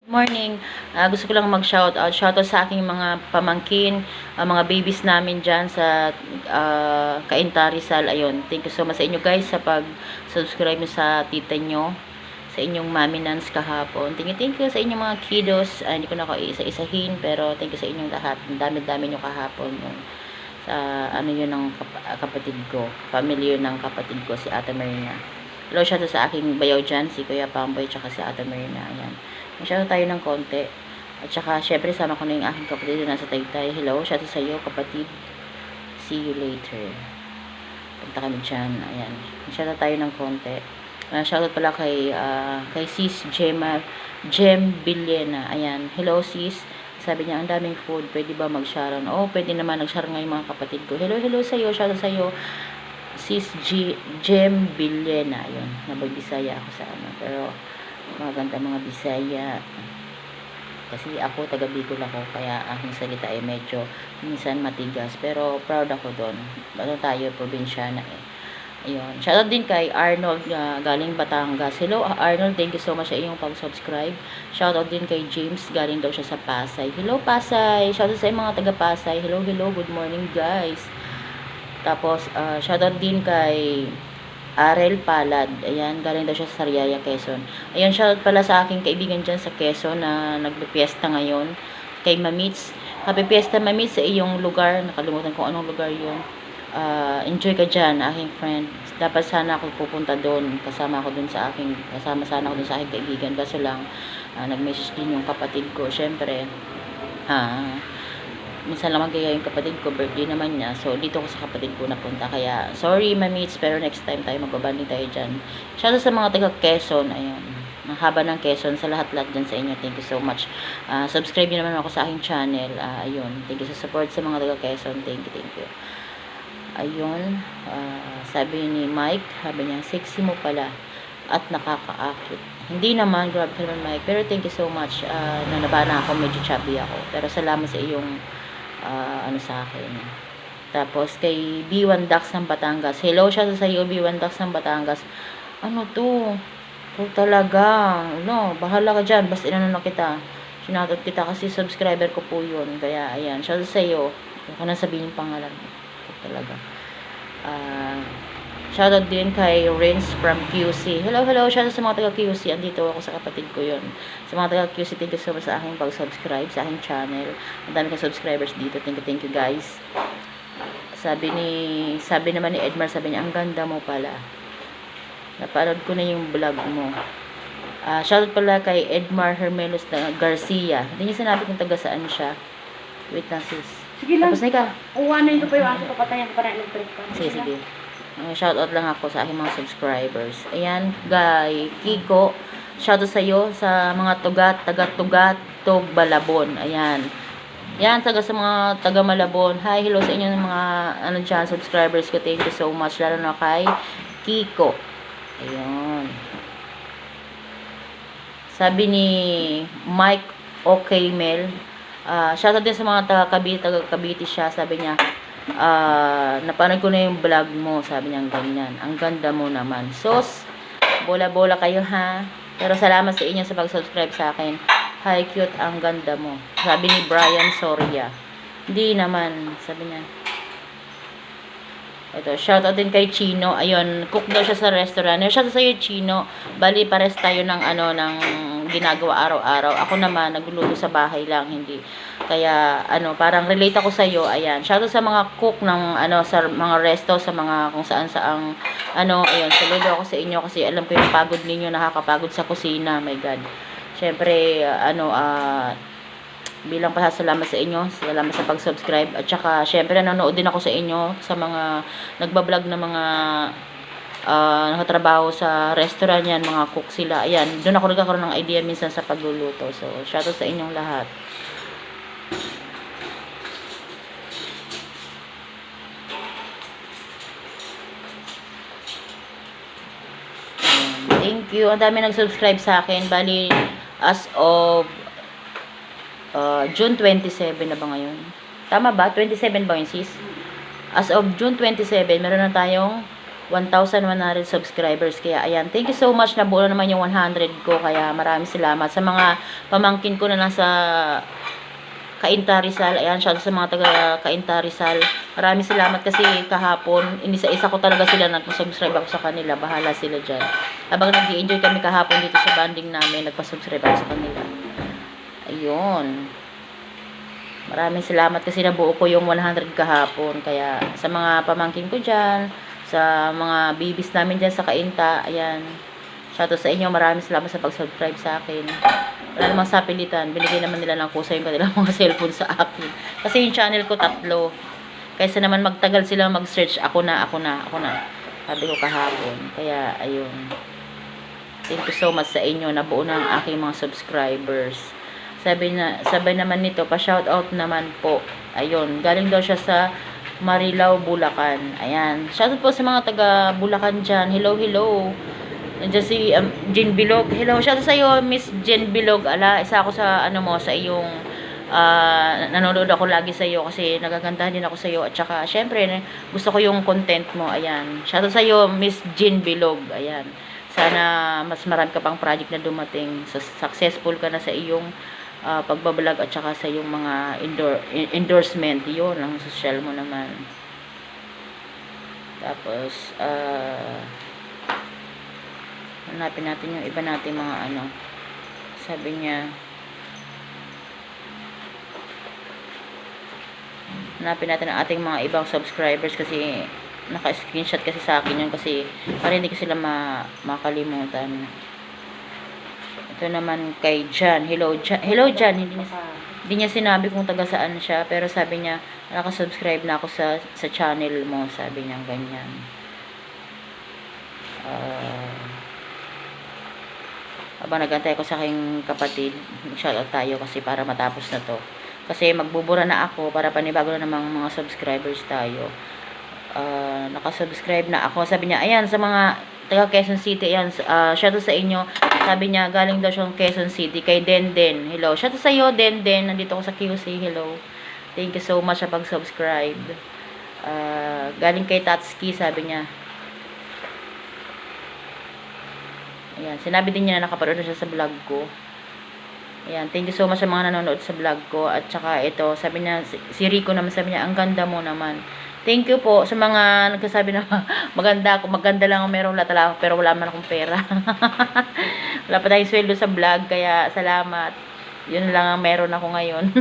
Morning. Gusto ko lang mag-shoutout. Shoutout sa aking mga pamangkin, mga babies namin dyan sa Cainta Rizal. Ayun. Thank you so much sa inyo guys sa pag-subscribe sa tita nyo, sa inyong mami nans kahapon. Thank you sa inyong mga kiddos. Hindi ko na ako isa-isahin, pero thank you sa inyong lahat. Ang dami-dami nyo kahapon. Yun. Sa ano yun ng kapatid ko. Family yun ng kapatid ko, si Ate Marina. Hello, shoutout sa aking bayaw dyan, si Kuya Pamboy, tsaka si Ate Marina. Ayan. Masyado tayo ng konti. At saka, syempre, sama ko na yung aking kapatid na nasa Taytay. Hello, shoutout sa iyo, kapatid. See you later. Punta kami dyan. Ayan. Masyado tayo ng konti. Shoutout pala kay sis Jem Villena. Ayan. Hello, sis. Sabi niya, ang daming food. Pwede ba mag-sharon? Oo, pwede naman. Nag-share nga yung mga kapatid ko. Hello, hello sa iyo. Shoutout sa iyo. Sis Jem Villena. Ayan. Nabag-Bisaya ako sa ano. Pero, maganda mga Bisaya. Kasi ako, taga Bicol ako. Kaya aking salita ay medyo minsan matigas. Pero, proud ako doon. Ano tayo, probinsyana eh. Ayun. Shoutout din kay Arnold galing Batangas. Hello Arnold, thank you so much sa iyong pag-subscribe. Shoutout din kay James, galing daw siya sa Pasay. Hello Pasay. Shoutout sa mga taga Pasay. Hello, hello, good morning guys. Tapos, shoutout din kay Arel Palad. Ayan, galing daw siya sa Sariaya, Quezon. Ayan, shoutout pala sa aking kaibigan dyan sa Quezon na nagpipiesta ngayon. Kay Mamits. Happy Fiesta Mamits sa iyong lugar. Nakalimutan ko anong lugar yun. Enjoy ka dyan, aking friend. Dapat sana ako pupunta doon. Kasama sana ako doon sa aking kaibigan. Kaso lang, nag-message din yung kapatid ko. Syempre, minsan lang magkaya yung kapatid ko, birthday naman niya, so dito ko sa kapatid ko napunta, kaya sorry mamits, pero next time tayo magbabanding tayo dyan. Shoutout sa mga taga Quezon, ayun, ang haba ng Quezon, sa lahat-lahat dyan sa inyo, thank you so much. Subscribe nyo naman ako sa aking channel, ayun, thank you sa support sa mga taga Quezon, thank you. Ayun, sabi ni Mike, sabi niya, sexy mo pala at nakakaakit. Hindi naman, grabe ka naman Mike, pero thank you so much. Nanabana ako, medyo chubby ako, pero salamat sa iyong ano sa akin. Tapos kay B1 Dax ng Batangas. Hello siya sa iyo, B1 Dax ng Batangas. Ano to? Ito talaga. No, bahala ka dyan. Basta inano na kita. Shoutout kita kasi subscriber ko po yun. Kaya ayan, siya sa iyo. Huwag ka na sabihin yung pangalan. Ito talaga. Shoutout din kay Rins from QC. Hello, hello. Shoutout sa mga taga QC. Andito ako sa kapatid ko yun. Sa mga taga QC, thank you so much sa aking pag-subscribe sa aking channel. Ang dami kong subscribers dito. Thank you guys. Sabi naman ni Edmar, sabi niya, ang ganda mo pala. Napanood ko na yung vlog mo. Shoutout pala kay Edmar Hermelos Garcia. Hindi niya sinabi kung taga saan siya. Wait lang sis. Sige lang. Tapos na ka. Uwanan ko pa yung aso, papatayan ko para electric pa. Sige. Shoutout lang ako sa aking mga subscribers. Ayan, guy, Kiko. Shoutout sa iyo sa mga taga-tugat, Balabon. Ayan. Yan, sa mga taga Malabon. Hi, hello sa inyo ng mga dyan, subscribers ko. Thank you so much. Lalo na kay Kiko. Ayan. Sabi ni Mike Okay Mel. Shoutout din sa mga taga-Cavite siya. Sabi niya, napanood ko na yung vlog mo, sabi niya ganyan, ang ganda mo naman, sos, bola-bola kayo ha, pero salamat sa inyo sa pag-subscribe sa akin. Hi, cute, ang ganda mo, sabi ni Brian Soria. Hindi naman, sabi niya. Ito, shoutout din kay Chino. Ayun, cook daw siya sa restaurant. Shoutout sa iyo, Chino. Bali, pares tayo ng ng ginagawa araw-araw. Ako naman, nagluluto sa bahay lang, hindi. Kaya, parang relate ako sa iyo. Ayan, shoutout sa mga cook ng, sa mga resto, sa mga kung saan-saang, ayun, saludo ako sa inyo kasi alam ko yung pagod ninyo, nakakapagod sa kusina. My God. Siyempre, bilang pasasalamat sa inyo, salamat sa pag-subscribe, at saka syempre nanonood din ako sa inyo sa mga nagbablog na mga nakatrabaho sa restaurant yan, mga cook sila. Ayan, doon ako nagkakaroon ng idea minsan sa pagluluto. So, shoutout sa inyong lahat. Thank you. Ang dami nag-subscribe sa akin. Bali, as of June 27 na ba ngayon? Tama ba? 27 ba yun, sis? As of June 27, meron na tayong 1,100 subscribers. Kaya ayan, thank you so much, nabuo naman yung 100 ko, kaya maraming salamat sa mga pamangkin ko na nasa Cainta Rizal. Ayan, shout out sa mga taga Cainta Rizal. Maraming salamat kasi kahapon, inisa-isa ko talaga sila, nagpa-subscribe ako sa kanila. Bahala sila dyan. Habang nag-i-enjoy kami kahapon dito sa banding namin, nagpa-subscribe ako sa kanila. Ayun. Maraming salamat kasi nabuo ko yung 100 kahapon. Kaya sa mga pamangkin ko dyan, sa mga babies namin dyan sa Cainta, ayan. Shout out sa inyo, maraming salamat sa pag-subscribe sa akin. Wala namang sapilitan, binigay naman nila ng kusa yung kanilang mga cellphone sa akin. Kasi yung channel ko 3. Kaysa naman magtagal sila mag-search, ako na. Sabi ko kahapon. Kaya, ayun. Thank you so much sa inyo, nabuo na ang aking mga subscribers. Sabay naman nito, pa-shoutout naman po. Ayun, galing daw siya sa Marilao, Bulacan. Ayan, shoutout po sa mga taga Bulacan dyan. Hello, hello. Nandiyan si Jen Bilog. Hello, shoutout sa iyo, Miss Jen Bilog. Ala, isa ako sa sa iyong nanonood ako lagi sa iyo kasi nagagandahan din ako sa iyo, at saka syempre gusto ko yung content mo. Ayan, shoutout sa iyo, Miss Jen Bilog. Ayan, sana mas marami ka pang project na dumating, successful ka na sa iyong pagbablog, at saka sa iyong mga endorsement. Yun ang social mo naman. Tapos hanapin natin yung iba natin mga sabi niya, hanapin natin ang ating mga ibang subscribers kasi naka-screenshot kasi sa akin yun, kasi para hindi ko sila makalimutan. Ito naman kay Jan. Hello Jan. Hindi niya sinabi kung taga saan siya, pero sabi niya nakasubscribe na ako sa channel mo, sabi niya ganyan. Habang nagantay ko sa aking kapatid, shoutout tayo kasi para matapos na to. Kasi magbubura na ako para panibago na namang mga subscribers tayo. Nakasubscribe na ako. Sabi niya, ayan, sa mga taga Quezon City, ayan, shoutout sa inyo. Sabi niya, galing daw siyang Quezon City, kay Denden. Hello, shoutout sa iyo, Denden. Nandito ako sa QC, hello. Thank you so much sa pag-subscribe. Galing kay Tatsuki, sabi niya. Ayan, sinabi din niya na nakapanood na siya sa vlog ko. Ayan, thank you so much sa mga nanonood sa vlog ko. At saka ito, sabi niya, si Rico naman, sabi niya, ang ganda mo naman. Thank you po sa mga nagsasabi na maganda ako, maganda lang ako, merong latala ako, pero wala man akong pera. Wala pa tayong sweldo sa vlog, kaya salamat. Yun lang ang meron ako ngayon.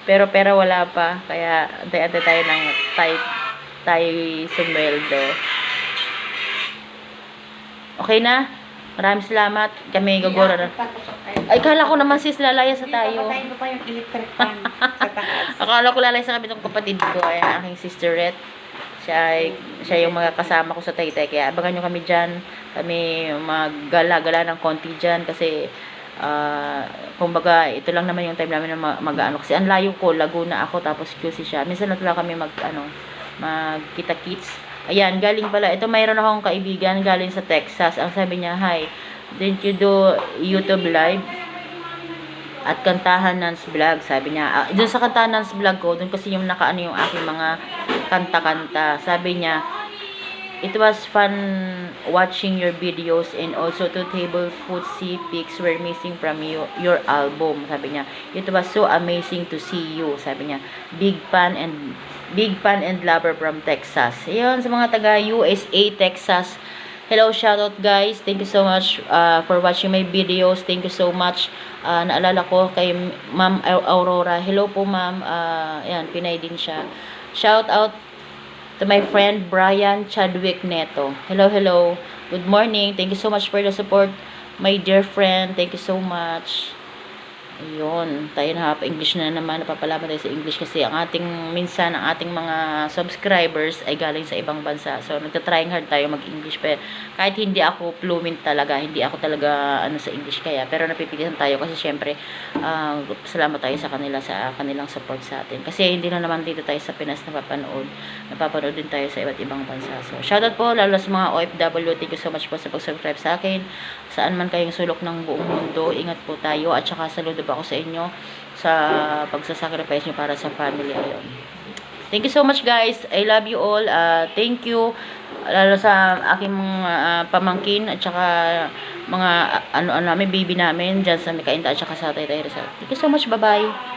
Pero pera wala pa, kaya antay-antay tayo ng tayo sumweldo. Okay na? Maraming salamat. Kami gagora na. Ay, kala ko naman sis, lalaya sa tayo. Papatayin ko pa yung electric fan sa taas. Akala ko lalaya sa kami itong kapatid ko. Ay, aking sisterette. Siya yung mga kasama ko sa Taytay. Kaya abangan nyo kami dyan. Kami maggala-gala ng konti dyan. Kasi, kumbaga, ito lang naman yung time namin na mag-ano. Kasi ang layo ko, Laguna ako, tapos QC siya. Minsan na talaga kami magkita-kits. Ayan, galing pala. Ito, mayroon akong kaibigan galing sa Texas. Ang sabi niya, hi, didn't you do YouTube live? At Kantahan Nance Vlog, sabi niya. Doon sa Kantahan Nance Vlog ko, doon kasi yung nakaano yung aking mga kanta-kanta. Sabi niya, it was fun watching your videos and also to table footsie pics were missing from your album. Sabi niya, it was so amazing to see you. Sabi niya, big fan and lover from Texas. Ayun, sa mga taga USA, Texas. Hello, shoutout guys. Thank you so much for watching my videos. Thank you so much. Naalala ko kay Ma'am Aurora. Hello po, Ma'am. Ayan, Pinay din siya. Shoutout to my friend Brian Chadwick Neto. Hello, hello. Good morning. Thank you so much for the support, my dear friend. Thank you so much. Ayun, tayo na English na naman, napapalaban tayo sa English kasi ang minsan ang ating mga subscribers ay galing sa ibang bansa. So, nagtatrying hard tayo mag-English. Pero kahit hindi ako fluent talaga, hindi ako talaga sa English kaya. Pero napipilitan tayo kasi syempre, salamat tayo sa kanila, sa kanilang support sa atin. Kasi hindi na naman dito tayo sa Pinas napapanood din tayo sa iba't ibang bansa. So, shoutout po, lalo sa mga OFW. Thank you so much po sa pag-subscribe sa akin. Saan man kayong sulok ng buong mundo, ingat po tayo. At saka saludo ako sa inyo sa pagsasacrifice nyo para sa family. Ayun. Thank you so much guys. I love you all. Thank you. Lalo sa aking mga pamangkin at saka mga ano namin, baby namin dyan sa Mikainta at saka sa Taytay Rizal. Thank you so much. Bye-bye.